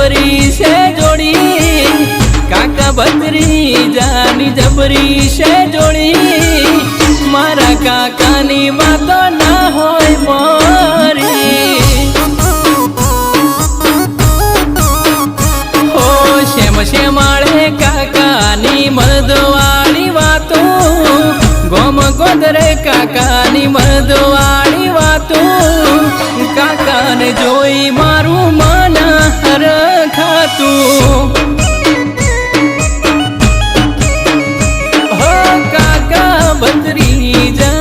जबरी से जोड़ी काका भत्री जानी जबरी से जोड़ी मारा काका नी बातो ना होय मोरी हो श्याम श्यामाळे काका नी मर्दवाड़ी वातो गोम गोदरे काका नी मर्दवाड़ी वातो काका ने जोई मारू मन हर खातू हो काका भत्री जा